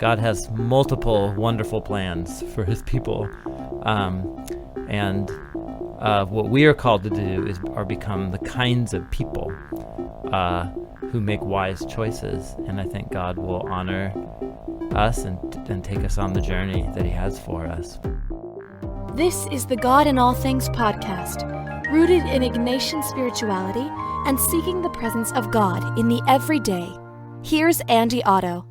God has multiple wonderful plans for his people. And what we are called to do are become the kinds of people who make wise choices. And I think God will honor us and take us on the journey that he has for us. This is the God in All Things podcast, rooted in Ignatian spirituality and seeking the presence of God in the everyday. Here's Andy Otto.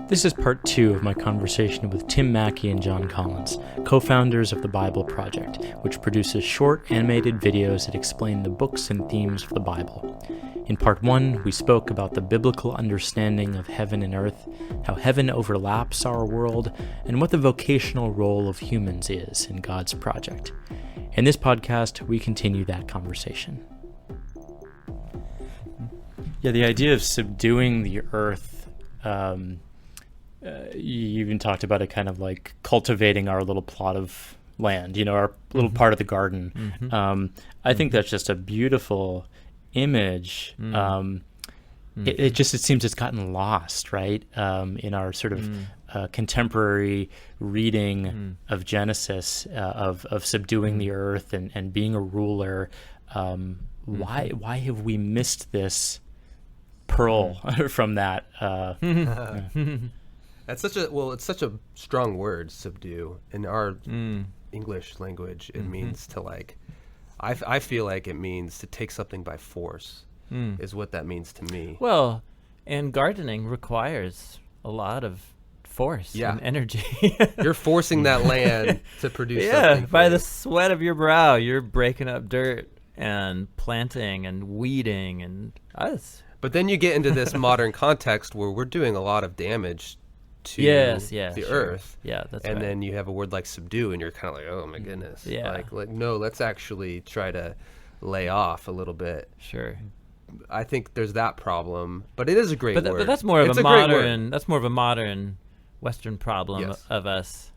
This is part 2 of my conversation with Tim Mackie and Jon Collins, co-founders of the Bible Project, which produces short animated videos that explain the books and themes of the Bible. In part 1, we spoke about the biblical understanding of heaven and earth, how heaven overlaps our world, and what the vocational role of humans is in God's project. In this podcast, we continue that conversation. Yeah, the idea of subduing the earth, you even talked about it kind of like cultivating our little plot of land, our little part of the garden. Mm-hmm. I think that's just a beautiful image. It seems it's gotten lost, right? In our sort of contemporary reading of Genesis, of subduing the earth and being a ruler. Why have we missed this pearl from that? It's such a strong word, subdue. In our English language, it means to I feel like it means to take something by force, is what that means to me. Well, and gardening requires a lot of force and energy. You're forcing that land to produce something. Yeah, by the sweat of your brow, you're breaking up dirt and planting and weeding and us. But then you get into this modern context where we're doing a lot of damage to the earth. Yeah, that's and right. then you have a word like subdue, and you're kind of like, oh my goodness. Yeah. Like no, let's actually try to lay off a little bit. Sure. I think there's that problem, but it is a great word. But that's more of a modern Western problem of us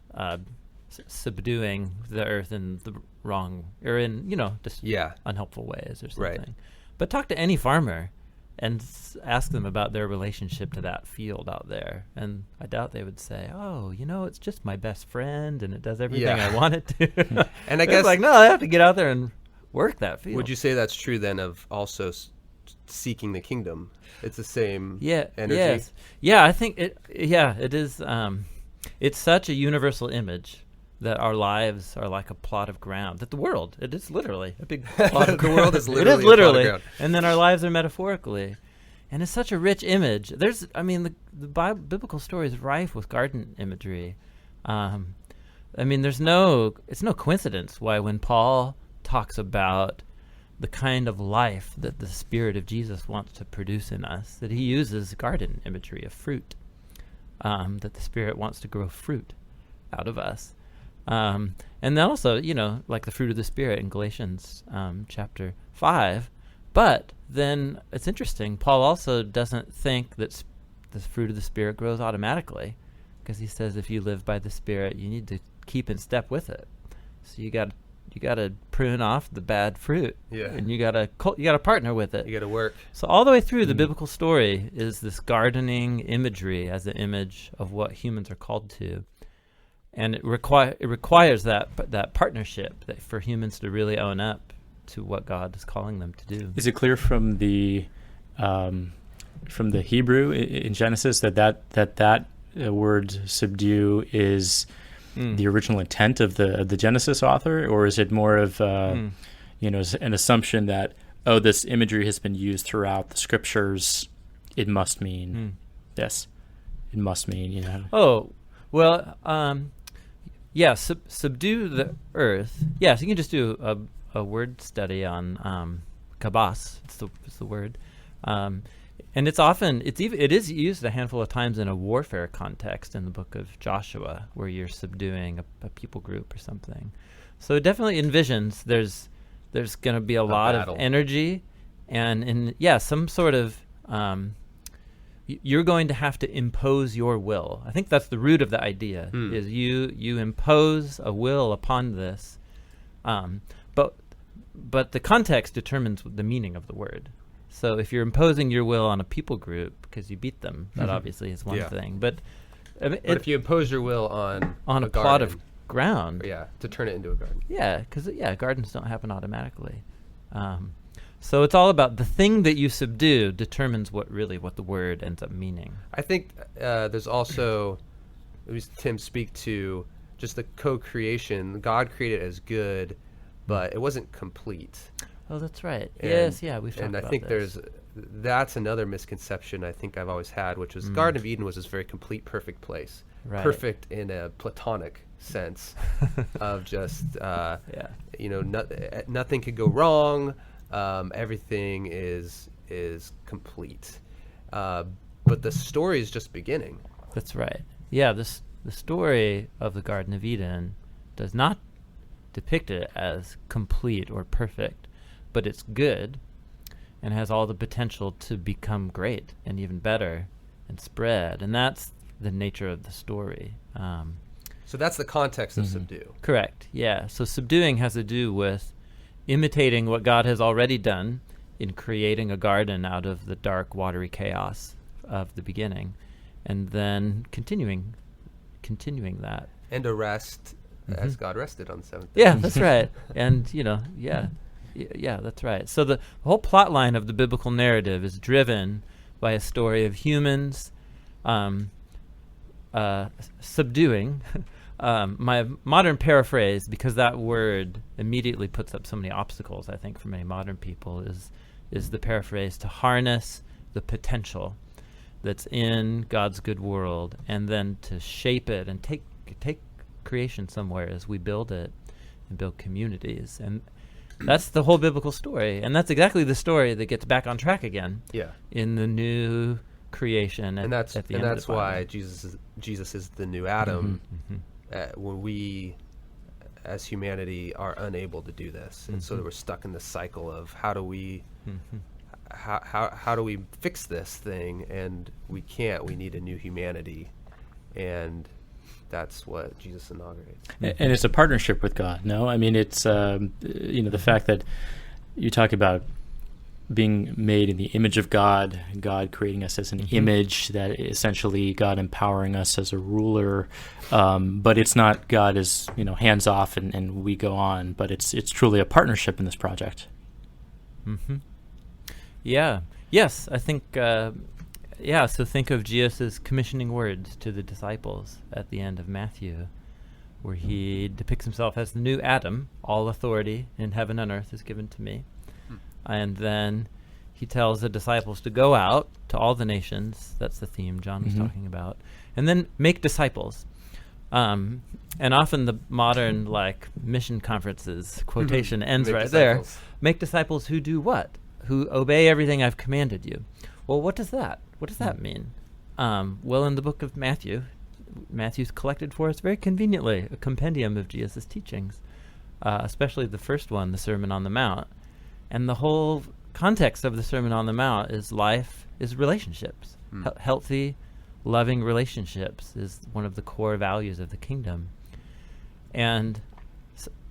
subduing the earth in the wrong or in just unhelpful ways or something. Right. But talk to any farmer and ask them about their relationship to that field out there, and I doubt they would say, "Oh, it's just my best friend, and it does everything I want it to." And I guess no, I have to get out there and work that field. Would you say that's true then of also seeking the kingdom? It's the same energy. Yes. Yeah, I think it. Yeah, it is. It's such a universal image that our lives are like a plot of ground. That the world, it is literally a big plot of ground. The world is literally it is literally, a plot of ground. And then our lives are metaphorically. And it's such a rich image. The biblical story is rife with garden imagery. It's no coincidence why when Paul talks about the kind of life that the Spirit of Jesus wants to produce in us, that he uses garden imagery of fruit, that the Spirit wants to grow fruit out of us. And then also, like the fruit of the Spirit in Galatians chapter 5. But then it's interesting, Paul also doesn't think that the fruit of the Spirit grows automatically, because he says if you live by the Spirit, you need to keep in step with it. So you got to prune off the bad fruit, and you got to partner with it. You got to work. So all the way through the biblical story is this gardening imagery as an image of what humans are called to. And it requires that partnership for humans to really own up to what God is calling them to do. Is it clear from the Hebrew in Genesis that word subdue is the original intent of the Genesis author, or is it more of an assumption that this imagery has been used throughout the scriptures? It must mean this. It must mean Oh, well. Subdue the earth. Yes, you can just do a word study on kabas. It's the word, and it is used a handful of times in a warfare context in the book of Joshua, where you're subduing a people group or something. So it definitely envisions there's going to be a lot battle. Of energy, and some sort of. You're going to have to impose your will. I think that's the root of the idea, is you impose a will upon this. But the context determines the meaning of the word. So if you're imposing your will on a people group because you beat them, that obviously is one thing. But I mean, But if you impose your will on a plot of garden, ground, to turn it into a garden. yeah, because gardens don't happen automatically. So it's all about the thing that you subdue determines what the word ends up meaning. I think there's also, at least Tim speak to, just the co-creation. God created as good, but it wasn't complete. Oh, that's right. And, yes, yeah, we've talked and I about think this. that's another misconception I think I've always had, which was Garden of Eden was this very complete, perfect place. Right. Perfect in a platonic sense of just, nothing could go wrong. Everything is complete. But the story is just beginning. That's right. Yeah, the story of the Garden of Eden does not depict it as complete or perfect, but it's good and has all the potential to become great and even better and spread. And that's the nature of the story. So that's the context of subdue. Correct. Yeah. So subduing has to do with imitating what God has already done in creating a garden out of the dark, watery chaos of the beginning, and then continuing that. And to rest as God rested on the seventh day. Yeah, that's right. And, yeah, that's right. So the whole plot line of the biblical narrative is driven by a story of humans subduing. My modern paraphrase, because that word immediately puts up so many obstacles, I think, for many modern people, is the paraphrase to harness the potential that's in God's good world, and then to shape it and take creation somewhere as we build it and build communities. And that's the whole biblical story, and that's exactly the story that gets back on track again. Yeah. In the new creation, and that's at the end of the Bible. Why Jesus is the new Adam. When we, as humanity, are unable to do this, and so that we're stuck in this cycle of how do we fix this thing, and we can't. We need a new humanity, and that's what Jesus inaugurates. And it's a partnership with God. No, I mean it's the fact that you talk about being made in the image of God, God creating us as an image, that essentially God empowering us as a ruler, but it's not God as hands off and we go on, but it's truly a partnership in this project. Yeah. Yes, I think. So think of Jesus' commissioning words to the disciples at the end of Matthew, where he depicts himself as the new Adam. All authority in heaven and earth is given to me. And then he tells the disciples to go out to all the nations. That's the theme John was talking about. And then make disciples. And often the modern mission conferences quotation ends right there. Make disciples who do what? Who obey everything I've commanded you. Well, what does that mean? Well, in the book of Matthew's collected for us very conveniently a compendium of Jesus' teachings, especially the first one, the Sermon on the Mount. And the whole context of the Sermon on the Mount is relationships. Healthy, loving relationships is one of the core values of the kingdom. And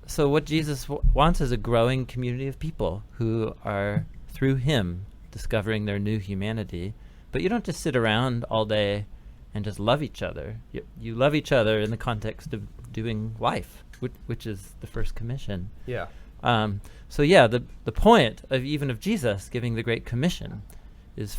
so what Jesus wants is a growing community of people who are, through him, discovering their new humanity. But you don't just sit around all day and just love each other. You love each other in the context of doing life, which is the first commission. Yeah. The point of Jesus giving the Great Commission is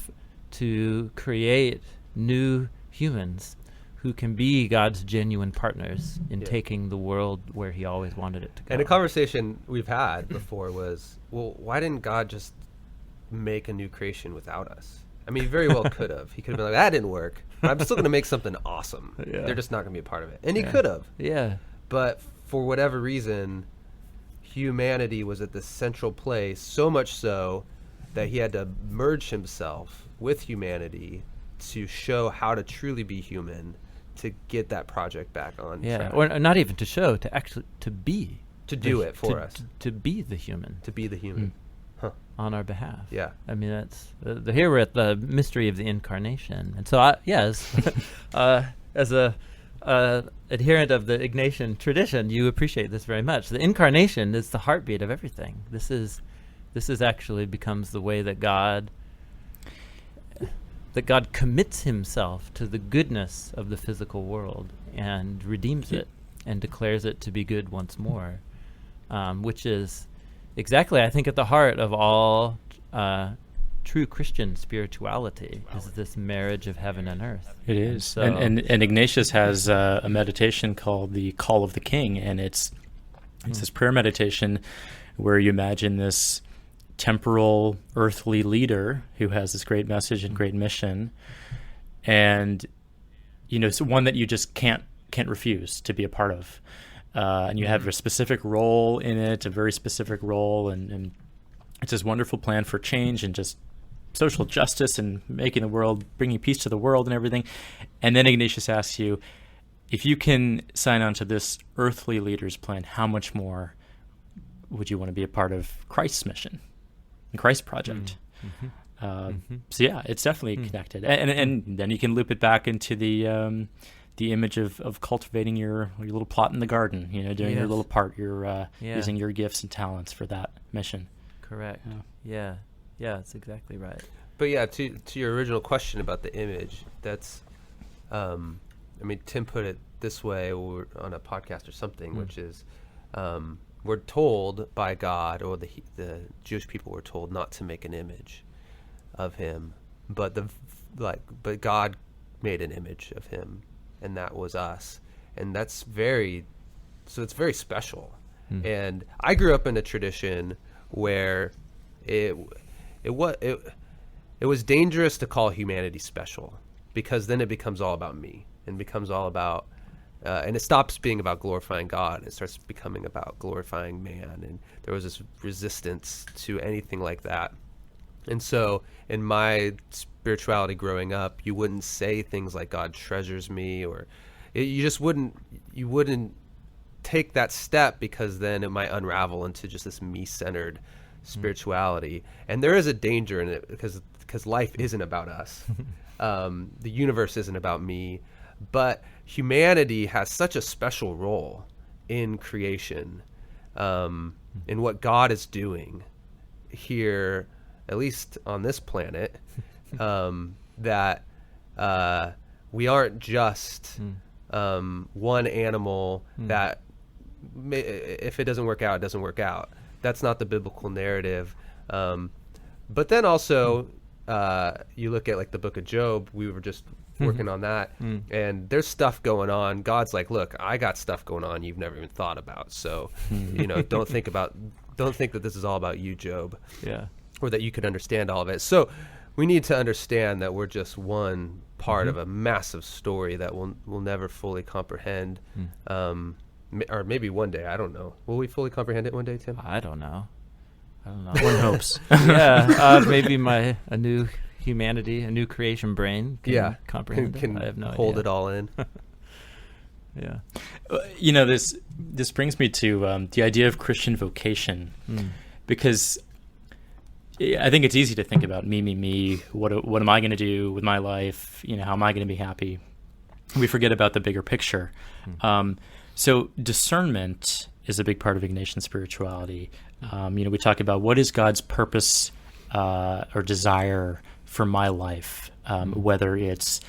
to create new humans who can be God's genuine partners in taking the world where he always wanted it to go. And a conversation we've had before was, well, why didn't God just make a new creation without us? I mean, he very well could have. He could have been like, that didn't work, but I'm still going to make something awesome. Yeah. They're just not going to be a part of it. And he could have. Yeah. But for whatever reason, humanity was at the central place, so much so that he had to merge himself with humanity to show how to truly be human, to get that project back on track. Or not even to show, to actually to be. To do it for us. To be the human. To be the human. On our behalf. Yeah. I mean, that's here we're at the mystery of the incarnation. And so, as a adherent of the Ignatian tradition, you appreciate this very much. The incarnation is the heartbeat of everything. This is actually becomes the way that God that God commits himself to the goodness of the physical world and redeems it and declares it to be good once more, which is exactly, I think, at the heart of all true Christian spirituality, is this marriage of heaven and earth. It is. And Ignatius has a meditation called the Call of the King, and it's this prayer meditation where you imagine this temporal earthly leader who has this great message and great mission, and it's one that you just can't refuse to be a part of, and you have a specific role in it, a very specific role, and it's this wonderful plan for change and just social justice and making the world, bringing peace to the world and everything. And then Ignatius asks you, if you can sign on to this earthly leader's plan, how much more would you want to be a part of Christ's mission, Christ's project? So yeah, it's definitely connected. And then you can loop it back into the image of cultivating your little plot in the garden, doing your little part, using your gifts and talents for that mission. Correct. Yeah, that's exactly right. But yeah, to your original question about the image, that's, Tim put it this way on a podcast or something, which is, we're told by God, or the Jewish people were told not to make an image of him, but God made an image of him, and that was us, and it's very special. And I grew up in a tradition where it was dangerous to call humanity special, because then it becomes all about me and becomes all about and it stops being about glorifying God and it starts becoming about glorifying man, and there was this resistance to anything like that. And so in my spirituality growing up, you wouldn't say things like God treasures me, or you wouldn't take that step, because then it might unravel into just this me-centered spirituality. And there is a danger in it, because life isn't about us. The universe isn't about me, but humanity has such a special role in creation, in what God is doing here, at least on this planet, that we aren't just one animal that if it doesn't work out, it doesn't work out. That's not the biblical narrative. But then also, you look at like the book of Job, we were just working on that, and there's stuff going on. God's like, look, I got stuff going on you've never even thought about. So, don't think that this is all about you, Job. Yeah. Or that you could understand all of it. So we need to understand that we're just one part of a massive story that we'll never fully comprehend. Or maybe one day, I don't know. Will we fully comprehend it one day, Tim? I don't know. One hopes. Yeah, maybe a new humanity, a new creation brain can comprehend can it. I have no hold idea. it all in. Yeah. This brings me to the idea of Christian vocation, because I think it's easy to think about me. What am I going to do with my life? How am I going to be happy? We forget about the bigger picture. So discernment is a big part of Ignatian spirituality. We talk about what is God's purpose or desire for my life, whether it's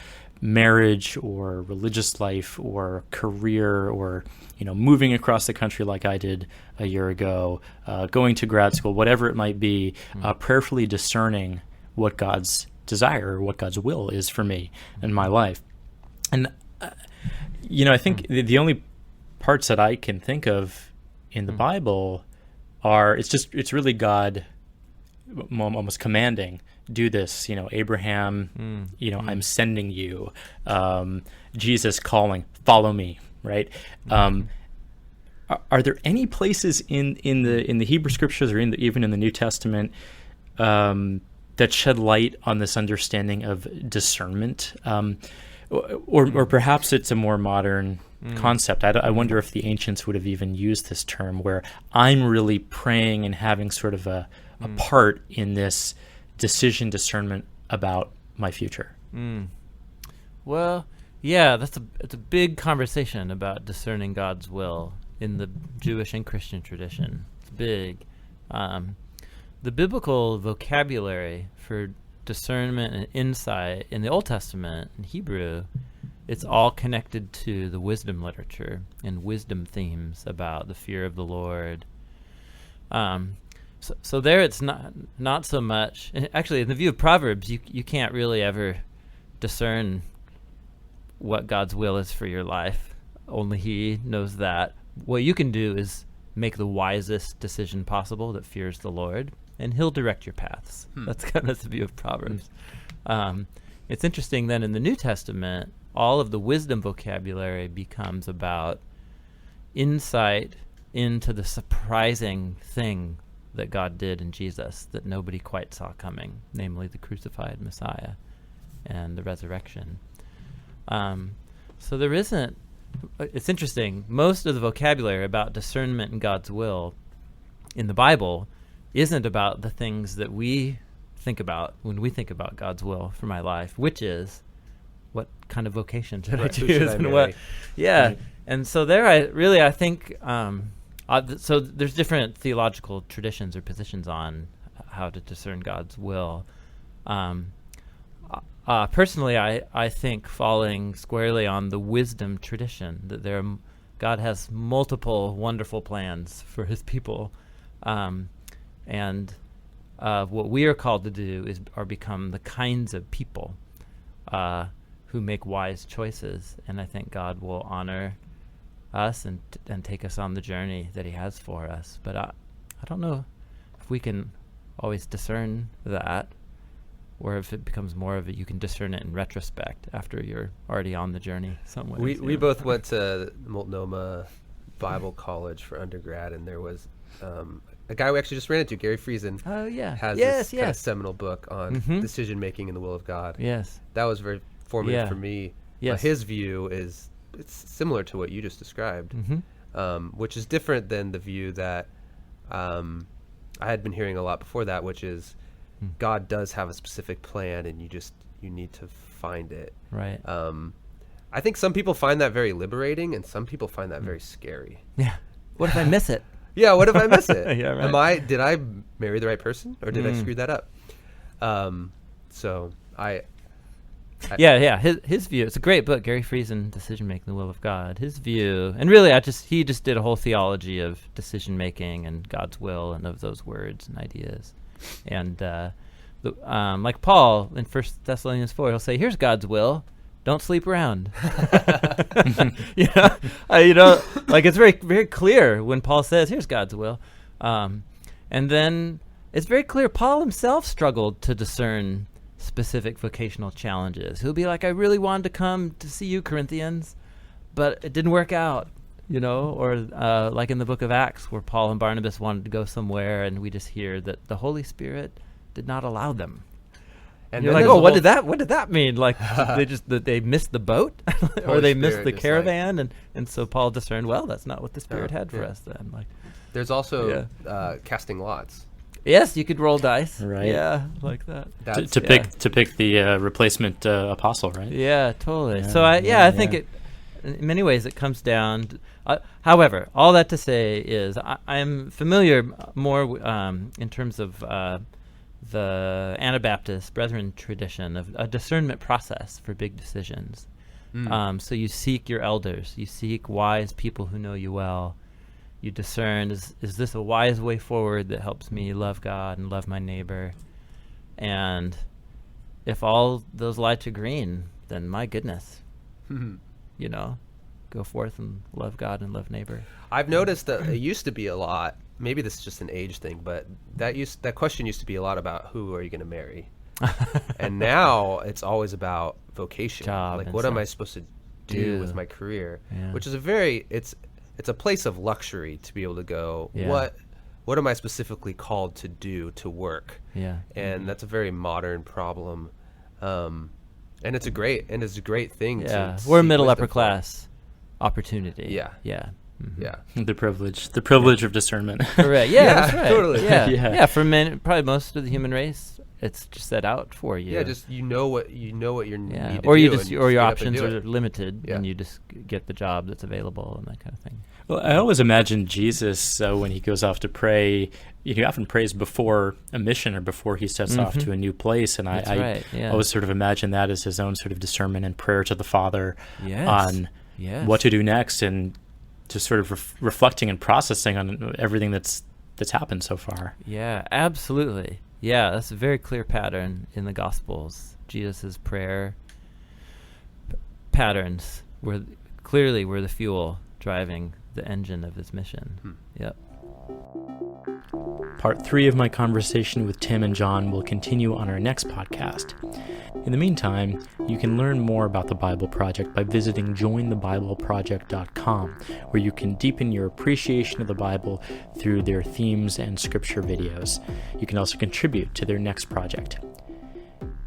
marriage or religious life or career or moving across the country like I did a year ago, going to grad school, whatever it might be, prayerfully discerning what God's desire or what God's will is for me and my life. And I think the only parts that I can think of in the Bible are it's really God almost commanding, do this, Abraham, I'm sending you, Jesus calling, follow me, right? Are there any places in the Hebrew scriptures or even in the New Testament that shed light on this understanding of discernment? Or perhaps it's a more modern concept. I wonder if the ancients would have even used this term, where I'm really praying and having sort of a part in this decision discernment about my future. Well, yeah, it's a big conversation about discerning God's will in the Jewish and Christian tradition. It's big. The biblical vocabulary for discernment and insight in the Old Testament, in Hebrew, it's all connected to the wisdom literature and wisdom themes about the fear of the Lord. So there it's not so much. Actually, in the view of Proverbs, you can't really ever discern what God's will is for your life. Only He knows that. What you can do is make the wisest decision possible that fears the Lord, and He'll direct your paths. That's kind of the view of Proverbs. It's interesting then in the New Testament, all of the wisdom vocabulary becomes about insight into the surprising thing that God did in Jesus that nobody quite saw coming, namely the crucified Messiah and the resurrection. So there isn't, it's interesting, most of the vocabulary about discernment and God's will in the Bible isn't about the things that we think about when we think about God's will for my life, which is what kind of vocation should I choose and what? Yeah. Right. And so there I think, so there's different theological traditions or positions on how to discern God's will. Personally, I think falling squarely on the wisdom tradition, that God has multiple wonderful plans for His people, and what we are called to do are become the kinds of people who make wise choices, and I think God will honor us and take us on the journey that He has for us. But I don't know if we can always discern that, or if it becomes more of you can discern it in retrospect after you're already on the journey somewhere. We both went to Multnomah Bible College for undergrad, and there was a guy we actually just ran into, Gary Friesen. Oh yeah, has this kind of seminal book on decision making in the will of God. Yes, that was very formative for me. Yes, his view is it's similar to what you just described, which is different than the view that I had been hearing a lot before that, which is God does have a specific plan, and you need to find it. Right. I think some people find that very liberating, and some people find that very scary. Yeah. What if I miss it? Yeah. What if I miss it? Yeah. Right. Did I marry the right person, or did I screw that up? So his view. It's a great book, Gary Friesen, Decision Making the Will of God. His view, and really, he just did a whole theology of decision making and God's will and of those words and ideas. And like Paul in 1 Thessalonians 4, he'll say, "Here's God's will: don't sleep around." Like it's very, very clear when Paul says, "Here's God's will," and then it's very clear Paul himself struggled to discern specific vocational challenges. He'll be like, "I really wanted to come to see you, Corinthians, but it didn't work out." Or like in the book of Acts, where Paul and Barnabas wanted to go somewhere, and we just hear that the Holy Spirit did not allow them. And you're like, what did that mean? Like they missed the boat, or they missed the caravan, and so Paul discerned, well, that's not what the Spirit had for us then. Like, there's also casting lots. Yes, you could roll dice. Right. Yeah, like that. To pick the replacement apostle, right? Yeah, totally. Yeah, so I think it. In many ways, it comes down to, however, all that to say is I'm familiar more in terms of the Anabaptist Brethren tradition of a discernment process for big decisions. So you seek your elders. You seek wise people who know you well. You discern, is this a wise way forward that helps me love God and love my neighbor? And if all those lie to green, then my goodness. Go forth and love God and love neighbor. I've noticed that it used to be a lot, maybe this is just an age thing, but that question used to be a lot about who are you going to marry? And now it's always about vocation. Job, like, what am I supposed to do with my career? Yeah. Which is it's a place of luxury to be able to go, what am I specifically called to do, to work? Yeah. And that's a very modern problem. And it's a great thing. Yeah. We're a middle upper class opportunity. Yeah. Yeah. Mm-hmm. Yeah. The privilege of discernment. Correct. Yeah, that's right. Totally. Yeah. Yeah. Yeah. For probably most of the human race, it's just set out for you. Yeah, just you know what you need to or you do, just and or your get up and options do are it. limited, Yeah. and you just get the job that's available and that kind of thing. Well, I always imagine Jesus, when he goes off to pray, he often prays before a mission or before he sets off to a new place. And That's right. Yeah. I always sort of imagine that as his own sort of discernment and prayer to the Father on what to do next, and just sort of reflecting and processing on everything that's happened so far. Yeah, absolutely. Yeah, that's a very clear pattern in the Gospels. Jesus' prayer patterns were the fuel driving the engine of his mission. Yep. Part 3 of my conversation with Tim and Jon will continue on our next podcast. In the meantime, you can learn more about the Bible Project by visiting jointhebibleproject.com, where you can deepen your appreciation of the Bible through their themes and scripture videos. You can also contribute to their next project.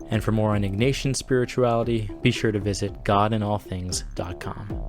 And for more on Ignatian spirituality, be sure to visit godinallthings.com.